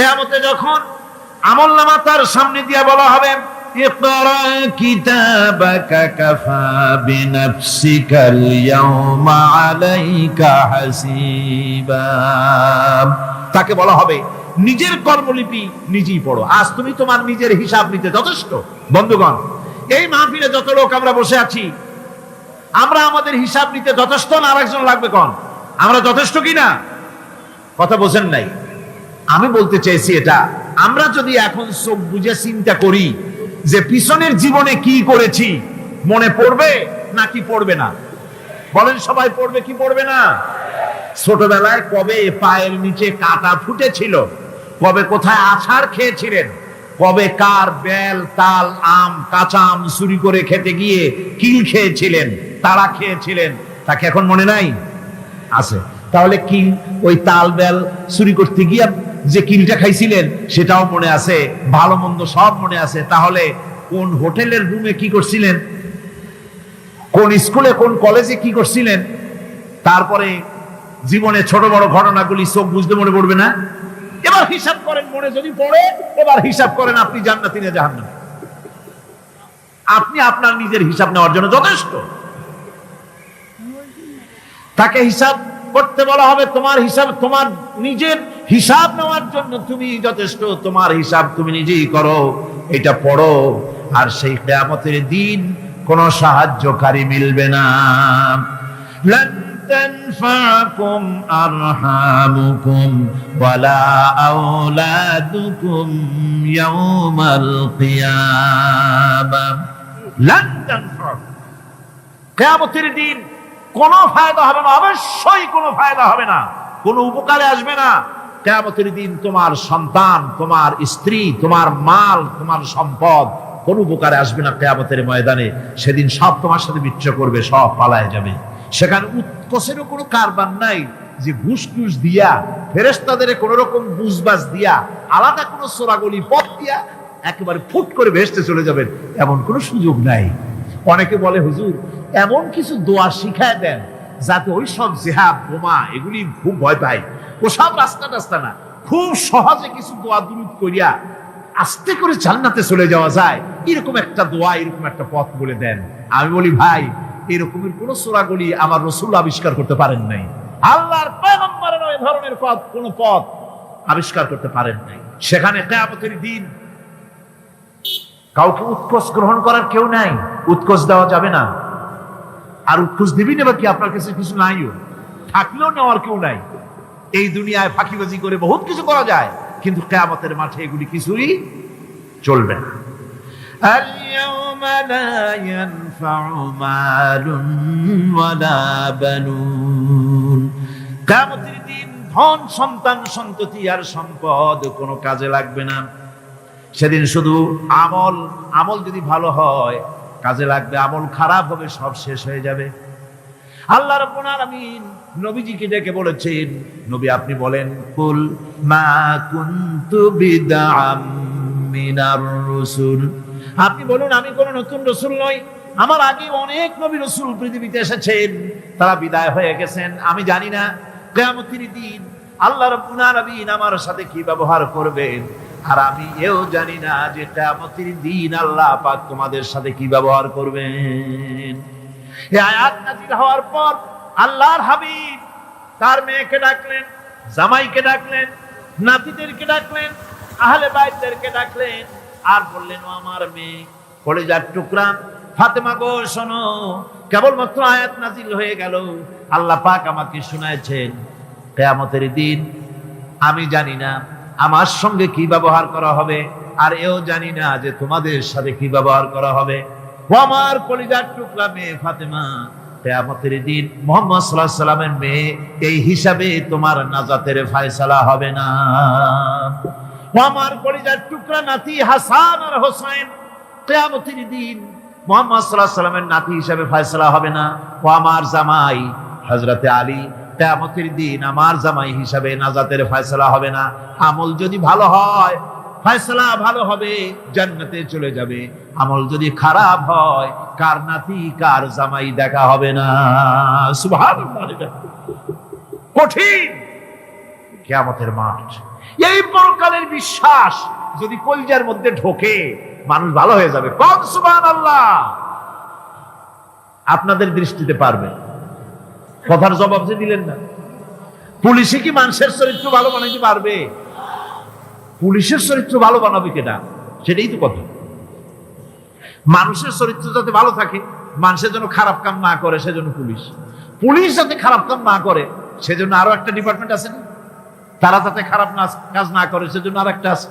কিয়ামতে যখন আমলনামা তার সামনে দিয়ে বলা হবে, ইকরা কিতাবাকা কাফা বিনাফসিকাল ইয়াওমা আলাইকা হাসিবা। তাকে বলা হবে নিজের কর্মলিপি নিজেই পড়ো, আজ তুমি তোমার নিজের হিসাব নিতে যথেষ্ট। বন্ধুগণ, এই মাহফিলে যত লোক আমরা বসে আছি, আমরা আমাদের হিসাব নিতে যথেষ্ট না আরেকজন লাগবে? কোন আমরা যথেষ্ট কিনা? কথা বোঝেন নাই? আমি বলতে চাইছি এটা, আমরা যদি এখন চোখ বুঝে চিন্তা করি যে পিছনের জীবনে কি করেছি, মনে পড়বে নাকি পড়বে না? বলেন, সবাই পড়বে কি পড়বে না? ছোটবেলায় কবে পায়ের নিচে কাটা ফুটেছিল, কবে কোথায় আছাড় খেয়েছিলেন, কবে কার বেল তাল আম কাঁচা আম চুরি করে খেতে গিয়ে কিল খেয়েছিলেন, তারা খেয়েছিলেন, তাকে এখন মনে নাই? আছে। তাহলে কিল, ওই তাল বেল চুরি করতে গিয়ে যে কিলটা খাইছিলেন সেটাও মনে আছে, ভালো মন্দ সব মনে আছে। তাহলে কোন হোটেলের রুমে কি করছিলেন, কোন স্কুলে কোন কলেজে কি করছিলেন, তারপরে জীবনে ছোট বড় ঘটনাগুলি চোখ বুঝতে মনে পড়বে না? এবার হিসাব করেন, মনে যদি পড়ে এবার হিসাব করেন আপনি জান্নাতি না জাহান্নামী। আপনি আপনার নিজের হিসাব নেওয়ার জন্য যথেষ্ট। তাকে হিসাব করতে বলা হবে, তোমার হিসাব, তোমার নিজের হিসাব নেওয়ার জন্য তুমি যথেষ্ট, তোমার হিসাব তুমি নিজেই করো, এটা পড়ো। আর সেই কিয়ামতের দিন কোনো সাহায্যকারী মিলবে না। লান তানফাকুম আরহামুকুম ওয়ালা আওলাদুকুম ইয়াওমাল কিয়ামাহ। লান তানফাকুম, কিয়ামতের দিন কোনো ফায়দা হবে না, অবশ্যই কোনো ফায়দা হবে না, কোনো উপকারে আসবে না। কিয়ামতের দিন তোমার সন্তান, তোমার স্ত্রী, তোমার মাল, তোমার সম্পদ কোনো উপকারে আসবে না। কিয়ামতের ময়দানে সেদিন সব তোমার সাথে বিচ্ছিন্ন করবে, সব পালায় যাবে। সেখানে উৎকোষেরও কোনো কারবার নাই যে ঘুষ টুস দিয়া, ফেরেশতাদের কোনো রকম বুঝবাজ দিয়া, আলাদা কোনো চোরাগলি পথ দিয়া একেবারে ফুট করে ভেসতে চলে যাবেন, এমন কোনো সুযোগ নাই। অনেকে বলে, হুজুর এমন কিছু দোয়া শিখায় দেন যাতে ওই সব জেহাদ বোমা এগুলি খুব ভয় পায়, ওসব রাস্তা টাস্তা না, খুব সহজে কিছু দোয়া দুরূদ করিয়া আস্তে করে জান্নাতে চলে যাওয়া যায়, এরকম একটা দোয়া, এরকম একটা পথ বলে দেন। আমি বলি, ভাই এরকমের কোন চোরাগলি আমার রাসূল আবিষ্কার করতে পারেন নাই, আল্লাহর পয়গম্বরের ওই ধরনের পথ, কোন পথ আবিষ্কার করতে পারেন নাই। সেখানে কিয়ামতের দিন কাউকে উৎকোষ গ্রহণ করার কেউ নাই, উৎকোষ দেওয়া যাবে না। আর উৎকোষ দিবি নেবা কি? আপনার কাছে কিছু নাইও, থাকলেও নেওয়ার কেউ নাই। এই দুনিয়ায় ফাঁকিবাজি করে বহুত কিছু করা যায়, কিন্তু কিয়ামতের মাঠে এগুলি কিছুই চলবে না। আল-ইয়াওমা লা ইয়ানফা'ু মালুন ওয়ালা বানুন। কিয়ামতের দিন ধন সন্তান সন্ততি আর সম্পদ কোনো কাজে লাগবে না। সেদিন শুধু আমল, আমল যদি ভালো হয় কাজে লাগবে, আমল খারাপ হবে সব শেষ হয়ে যাবে। আল্লাহ রাব্বুল আলামিন নবীজিকে ডেকে বলেছেন, নবী আপনি বলেন, কুল মা কুনতু বিদআম মিনার রাসূল, আপনি বলুন আমি কোন নতুন রাসূল নই, আমার আগে অনেক নবী রাসূল পৃথিবীতে এসেছেন, তারা বিদায় হয়ে গেছেন। আমি জানি না কিয়ামতের দিন আল্লাহ রাব্বুল আলামিন আমার সাথে কি ব্যবহার করবেন, আর আমি এও জানি না যে কিয়ামতের দিন আল্লাহ পাক তোমাদের সাথে কি ব্যবহার করবেন। এই আয়াত নাযিল হওয়ার পর আল্লাহর হাবিব তার মেয়েকে ডাকলেন, জামাইকে ডাকলেন, নাতিদেরকে ডাকলেন, আহলে বাইতদেরকে ডাকলেন, আর বললেন, ও আমার মেয়ে, কলিজার টুকরা ফাতেমা গো শোনো, কেবলমাত্র আয়াত নাযিল হয়ে গেল, আল্লাহ পাক আমাকে শুনাইছেন কিয়ামতের দিন আমি জানি না আমার সঙ্গে কি ব্যবহার করা হবে, আর এও জানি না যে তোমাদের সাথে কি ব্যবহার করা হবে। ও আমার কলিজার টুকরা মেয়ে ফাতেমা, কিয়ামতের দিন মুহাম্মদ সাল্লাল্লাহু আলাইহি সাল্লামের মেয়ে, এই হিসাবে তোমার নাজাতের ফয়সালা হবে না। ও আমার কলিজার টুকরা নাতি হাসান আর হোসেন, কিয়ামতের দিন মুহাম্মদ সাল্লাল্লাহু আলাইহি সাল্লামের নাতি হিসাবে ফয়সালা হবে না। ও আমার জামাই হযরতে আলী, কিয়ামতের দিন আমার জামাই হিসাবে নাজাতের ফয়সালা হবে না। আমল যদি ভালো হয় ফয়সালা ভালো হবে, জান্নাতে চলে যাবে। আমল যদি খারাপ হয় কার নাতি কার জামাই দেখা হবে না। সুবহানাল্লাহ, কঠিন কিয়ামতের মাঠ। এই পরকালের বিশ্বাস যদি কলজার মধ্যে ঢোকে, মানুষ ভালো হয়ে যাবে। কোন সুবহানাল্লাহ। আপনাদের দৃষ্টিতে পারবে? কথার জবাব যে দিলেন না। পুলিশে কি মানুষের চরিত্র ভালো বানাইতে পারবে? পুলিশের চরিত্র ভালো বানাবে কেনা, সেটাই তো কথা। মানুষের চরিত্র যাতে ভালো থাকে, মানুষের জন্য খারাপ কাম না করে, সেজন্য পুলিশ। পুলিশ যাতে খারাপ কাম না করে, সেজন্য আরো একটা ডিপার্টমেন্ট আছে না? তারা যাতে খারাপ কাজ না করে, সেজন্য আর একটা আছে।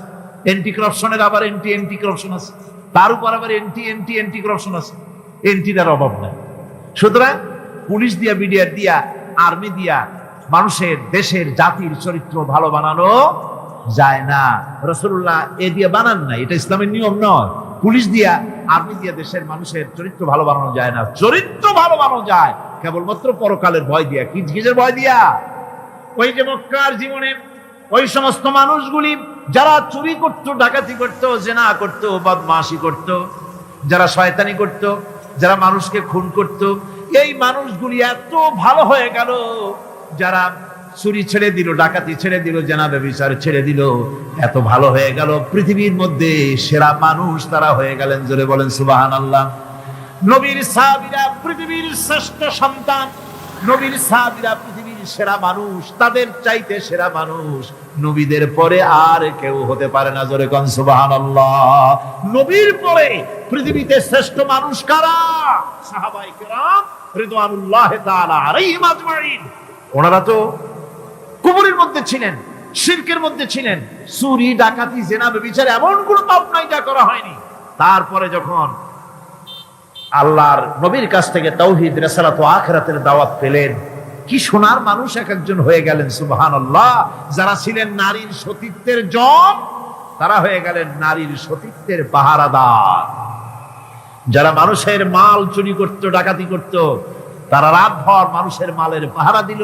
এন্টি করাপশনের আবার এন্টি করাপশন আছে, তার উপর আবার এন্টি করাপশন আছে। এন্টিটার অভাব নাই। সুতরাং পুলিশ দিয়া, বিডিআর দিয়া, আর্মি দিয়া মানুষের, দেশের, জাতির চরিত্র ভালো বানানো যায় না। রাসূলুল্লাহ এ দিয়ে বানান না, এটা ইসলামের নিয়ম নয়। পুলিশ দিয়া, আর্মি দিয়া দেশের মানুষের চরিত্র ভালো বানানো যায় না। চরিত্র ভালো বানানো যায় কেবলমাত্র পরকালের ভয় দিয়া। কিসের ভয় দিয়া? ওই যে মক্কার জীবনে ওই সমস্ত মানুষগুলি যারা চুরি করত, ডাকাতি করত, জিনা করত, বদমাশি করত, যারা শয়তানি করত, যারা মানুষকে খুন করত, এই মানুষগুলি এত ভালো হয়ে গেল, যারা চুরি ছেড়ে দিল, ডাকাতি ছেড়ে দিল, জিনা ব্যভিচার ছেড়ে দিল, এত ভালো হয়ে গেল, পৃথিবীর মধ্যে সেরা মানুষ তারা হয়ে গেলেন। জোরে বলেন সুবহানাল্লাহ। নবীর সাহাবীরা পৃথিবীর শ্রেষ্ঠ সন্তান, নবীর সাহাবীরা পৃথিবীর সেরা মানুষ, তাদের চাইতে সেরা মানুষ নবীদের পরে আর কেউ হতে পারে না। জোরে কোন সুবহানাল্লাহ। নবীর পরে পৃথিবীতে শ্রেষ্ঠ মানুষ কারা? সাহাবায়ে কেরাম রিদওয়ানুল্লাহি তাআলা আলাইহিম আজমাইন। ওনারা তো কুফরের মধ্যে ছিলেন, শিরকের মধ্যে ছিলেন, চুরি, ডাকাতি, জিনা, ব্যভিচার এমন কোনো পাপ নাই যা করা হয়নি। তারপরে যখন আল্লাহর নবীর কাছ থেকে তাওহীদ, রিসালাত ও আখিরাতের দাওয়াত পেলেন, কি সোনার মানুষ এক একজন হয়ে গেলেন। সুবহানাল্লাহ। যারা ছিলেন নারীর সতীত্বের জম, তারা হয়ে গেলেন নারীর সতীত্বের পাহারাদার। যারা মানুষের মাল চুরি করত, ডাকাতি করত, তারা রাতভর মানুষের মালের পাহারা দিল,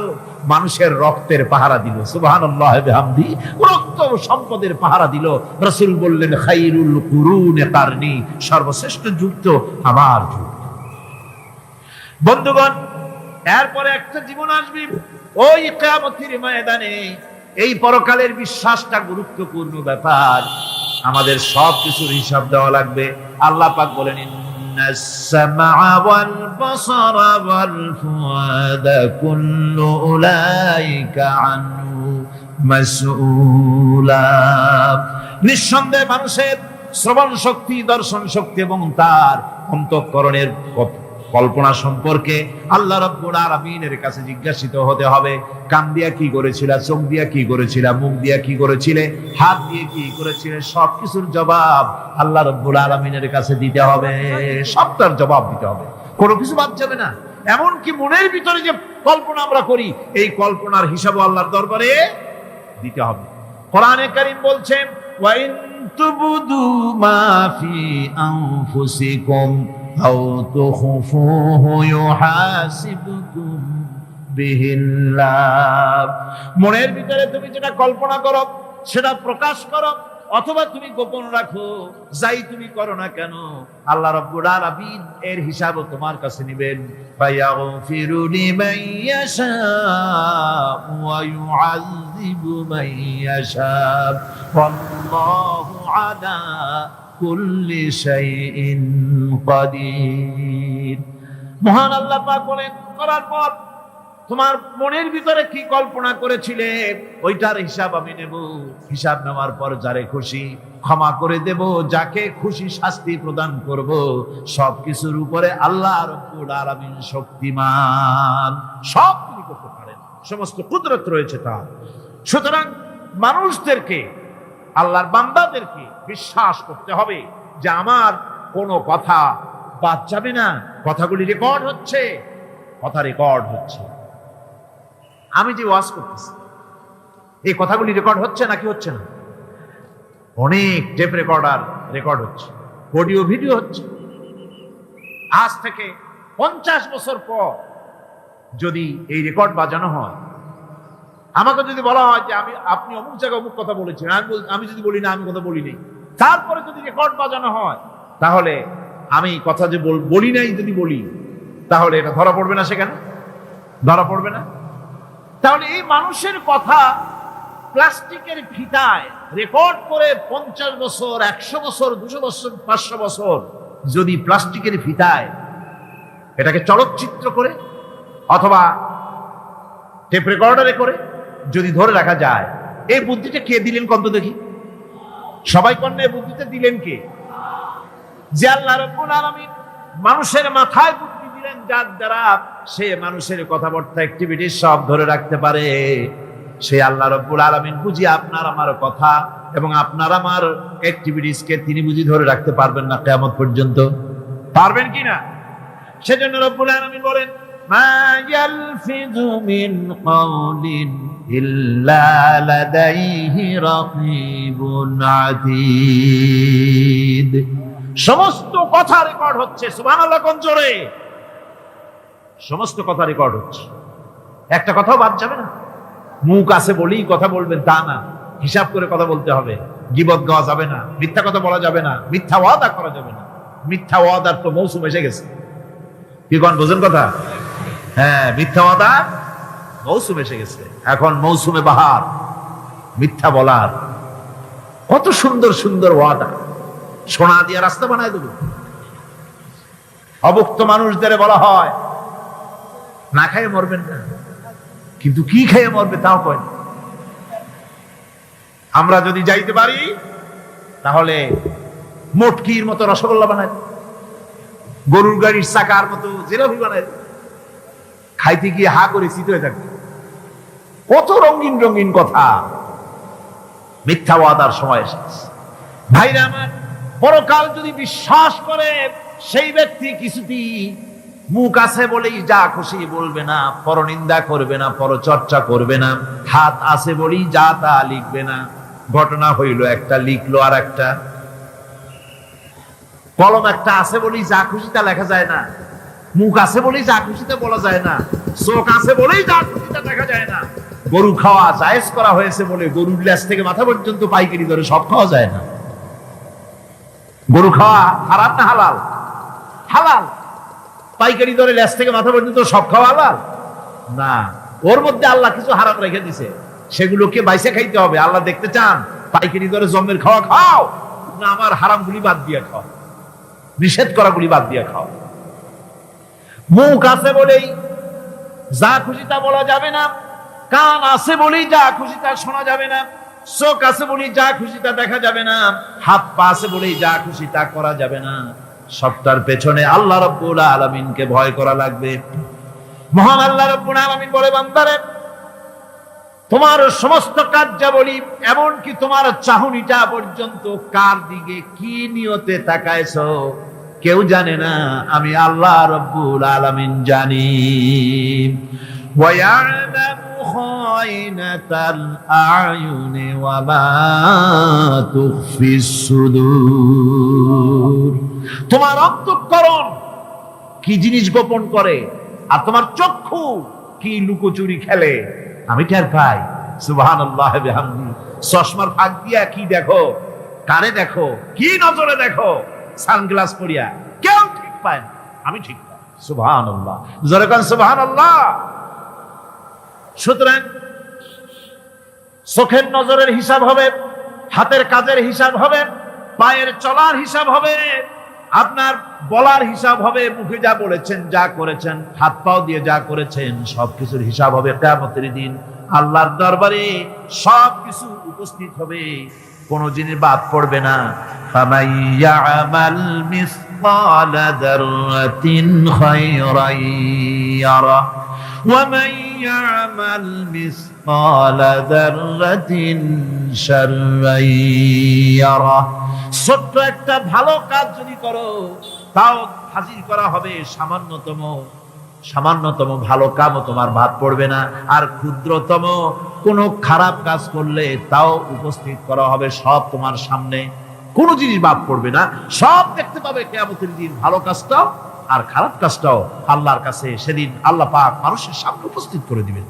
মানুষের রক্তের পাহারা দিল। সুবহানাল্লাহ বিহামদি। রক্ত সম্পদের পাহারা দিল। রাসূল বললেন, খায়রুল কুরুনে কারনি, সর্বশ্রেষ্ঠ যুগ তো আমার যুগ। বন্ধুগণ, এরপরে একটা জীবন আসবে ওই কিয়ামতের ময়দানে। এই পরকালের বিশ্বাসটা গুরুত্বপূর্ণ ব্যাপার। আমাদের সব কিছুর হিসাব দেওয়া লাগবে। আল্লাহ পাক বলেন, ইন্নাস সামআ ওয়াল বাসারা ওয়াল ফুআদা কুল্লু উলাইকা আনহু মাসউলা। নিঃসন্দেহে মানুষের শ্রবণ শক্তি, দর্শন শক্তি এবং তার অন্তঃকরণের কল্পনা সম্পর্কে আল্লাহ রাব্বুল আলামিনের কাছে জিজ্ঞাসিত হতে হবে। কান দিয়া কি করেছিলা, চোখ দিয়া কি করেছিলা, মুখ দিয়া কি করেছিলে, হাত দিয়ে কি করেছিলে, সবকিছুর জবাব আল্লাহ রাব্বুল আলামিনের কাছে দিতে হবে। সবটার জবাব দিতে হবে, কোনো কিছু বাদ যাবে না। এমনকি মনের ভিতরে যে কল্পনা আমরা করি, এই কল্পনার হিসাবও আল্লাহর দরবারে দিতে হবে। কোরআনে কারীম বলছেন, ওয়া ইন তুবদু মা ফি আনফুসিকুম আও তুখফুহু ইউহাসিবকুম বিহিল্লাহ। মনের ভিতরে তুমি যেটা কল্পনা করো সেটা প্রকাশ করো, অথবা তুমি গোপন রাখো, যাই তুমি করো না কেন, আল্লাহ রাব্বুল আলামিন এর হিসাবও তোমার কাছে নেবেন। ফায়াগফিরু লিমান ইয়াশা ওয়া ইউআযযিবু মান ইয়াশা ওয়াল্লাহু আলা কুল্লি শাইইন কাদির। মহান আল্লাহ পাক বলেন, করার পর তোমার মনের ভিতরে কি কল্পনা করেছিলে ওইটার হিসাব আমি নেব। হিসাব নেওয়ার পর যারে খুশি ক্ষমা করে দেব, যাকে খুশি শাস্তি প্রদান করব। সবকিছুর উপরে আল্লাহ রাব্বুল আলামিন শক্তিমান, সব তিনি করতে পারেন, সমস্ত কুদরত রয়েছে তার। সুতরাং মানুষদেরকে, আল্লাহর বান্দাদেরকে বিশ্বাস করতে হবে যে আমার কোনো কথা বাদ যাবে না। কথাগুলি রেকর্ড হচ্ছে, কথা রেকর্ড হচ্ছে। আমি যে ওয়াজ করতেছি এই কথাগুলি রেকর্ড হচ্ছে নাকি হচ্ছে না? অনেক টেপ রেকর্ডার রেকর্ড হচ্ছে, অডিও ভিডিও হচ্ছে। আজ থেকে 50 বছর পর যদি এই রেকর্ড বাজানো হয়, আমাকে যদি বলা হয় যে আপনি অমুক জায়গায় অমুক কথা বলেছেন, আমি যদি বলি না আমি কথা বলি নাই, তারপরে যদি রেকর্ড বাজানো হয়, তাহলে আমি কথা যে বলি নাই যদি বলি, তাহলে এটা ধরা পড়বে না? সেখানে ধরা পড়বে না? তাহলে এই মানুষের কথা প্লাস্টিকের ফিতায় রেকর্ড করে 50 বছর, 100 বছর, 200 বছর, 500 বছর যদি প্লাস্টিকের ফিতায় এটাকে চলচ্চিত্র করে অথবা টেপ রেকর্ডারে করে যদি ধরে রাখা যায়, এই বুদ্ধিটা কে দিলেন কত দেখি? সবাই কন্যা এই বুদ্ধিটা দিলেন কে? যে আল্লাহ রাব্বুল আলামিন মানুষের মাথায় বুদ্ধি দিলেন, যার দ্বারা সে মানুষের কথাবার্তা অ্যাক্টিভিটি সব ধরে রাখতে পারে। সে আল্লাহ রাব্বুল আলামিন বুঝি আপনার আমার কথা এবং আপনার আমার অ্যাক্টিভিটিস কে তিনি বুঝি ধরে রাখতে পারবেন না কিয়ামত পর্যন্ত? পারবেন কিনা? সেজন্য রাব্বুল আলামিন বলেন, মা ইয়ালফিযু মিন কাওলিন ইল্লা লাদাইহি রাকীবুন আতীদ। সমস্ত কথা রেকর্ড হচ্ছে। সুবহানাল্লাহ কোন জোরে! সমস্ত কথা রেকর্ড হচ্ছে, একটা কথাও বাদ যাবে না। মুখ আছে বলেই কথা বলবেন তা না, হিসাব করে কথা বলতে হবে। গীবত গাওয়া যাবে না, মিথ্যা কথা বলা যাবে না, মিথ্যা ওয়াদা করা যাবে না। মিথ্যা ওয়াদার তো মৌসুম এসে গেছে। কি কোন বোঝেন কথা? হ্যাঁ, মিথ্যা ওয়াদা মৌসুম এসে গেছে। এখন মৌসুমে বাহার, মিথ্যা বলার। কত সুন্দর সুন্দর ওয়াদা, সোনা দিয়ে রাস্তা বানায় দেব। অভুক্ত মানুষদের বলা হয় না খাইয়ে মরবেন না, কিন্তু কি খেয়ে মরবে তাও কয় না। আমরা যদি যাইতে পারি তাহলে মটকির মতো রসগোল্লা বানায়, গরুর গাড়ির চাকার মতো জিলাপি বানায়, খাইতে গিয়ে হা করে চিত হয়ে থাকবে। কত রঙিন রঙিন কথা। মিথ্যা ওয়াদার সময় এসেছে। ভাইরা আমার, পরকাল যদি বিশ্বাস করে সেই ব্যক্তি কিছুতেই মুখ আছে বলেই যা খুশি বলবে না, পরনিন্দা করবে না, পরচর্চা করবে না, হাত আছে বলেই যা তা লিখবে না। ঘটনা হইল একটা, লিখলো আর একটা। কলম একটা আছে বলেই যা খুশি তা লেখা যায় না, মুখ আছে বলেই যা খুশি তা বলা যায় না, চোখ আছে বলেই যা খুশি তা দেখা যায় না। গরু খাওয়া জায়েজ করা হয়েছে বলে গরুর লেজ থেকে মাথা পর্যন্ত পাইকারি ধরে সব খাওয়া যায় না। গরু খাওয়া হারাম না হালাল? হালাল। পাইকারি দরে লেজ থেকে মাথা পর্যন্ত সব খাওয়া হালাল না। ওর মধ্যে আল্লাহ কিছু হারাম রেখে দিছে, সেগুলোকে বাইসে খাইতে হবে। আল্লাহ দেখতে চান পাইকারি দরে জমের খাওয়া খাও, না আমার হারাম গুলি বাদ দিয়ে খাও, নিষেধ করা গুলি বাদ দিয়ে খাও। মুখ আছে বলেই যা খুশি তা বলা যাবে না, কান আছে বলেই যা খুশি তা শোনা যাবে না, চোখ আছে বলেই যা খুশি তা দেখা যাবে না, হাত পা আছে বলেই যা খুশি তা করা যাবে না। সবটার পেছনে আল্লাহ রাব্বুল আলামিনকে ভয় করা লাগবে। মহান আল্লাহ রাব্বুল আলামিন বলে, বান্দারে তোমার সমস্ত কার্যাবলী এমনকি তোমার চাহনিটা পর্যন্ত কার দিকে কি নিয়তে তাকায়ছো কেউ জানে না, আমি আল্লাহ রাব্বুল আলামিন জানি। ওয়ায়ালামু খায়নাতাল আয়ুনি ওয়া মা তুখফিস সুদূর। তোমার অন্তঃকরণ কি জিনিস গোপন করে আর তোমার চক্ষু কি লুকোচুরি খেলে আমি টের পাই। সুবহানাল্লাহ বিহামদি। চশমার ফাঁক দিয়া কি দেখো, কানে দেখো, কি নজরে দেখো, সানগ্লাস পরিয়া কেউ ঠিক পায় না, আমি ঠিক পাই। সুবহানাল্লাহ, জোরে কান সুবহানাল্লাহ। সুতরাং চোখের নজরের হিসাব হবে, হাতের কাজের হিসাব হবে, পায়ের চলার হিসাব হবে, আপনার বলার হিসাব হবে, মুখে যা বলেছেন, যা করেছেন, হাত পাও দিয়ে যা করেছেন, সবকিছুর হিসাব হবে কিয়ামতের দিন। আল্লাহর দরবারে সবকিছু উপস্থিত হবে, কোন জিনিস বাদ পড়বে না। ফামান ইয়ামাল মিসকালা যাররাতিন খায়রান ইয়ারা ওয়া মান ইয়ামাল মিসকালা যাররাতিন শাররান ইয়ারা। ছোট্ট একটা ভালো কাজ যদি করো তাও হাজির করা হবে সামান্যতম ভালো কামও তোমার বাদ পড়বে না। আর ক্ষুদ্রতম কোনো খারাপ কাজ করলে তাও উপস্থিত করা হবে, সব তোমার সামনে, কোনো জিনিস বাদ পড়বে না, সব দেখতে পাবে কিয়ামতের দিন। ভালো কাজটাও আর খারাপ কাজটাও আল্লাহর কাছে সেদিন আল্লাহ পাক মানুষের সামনে উপস্থিত করে দিবেন।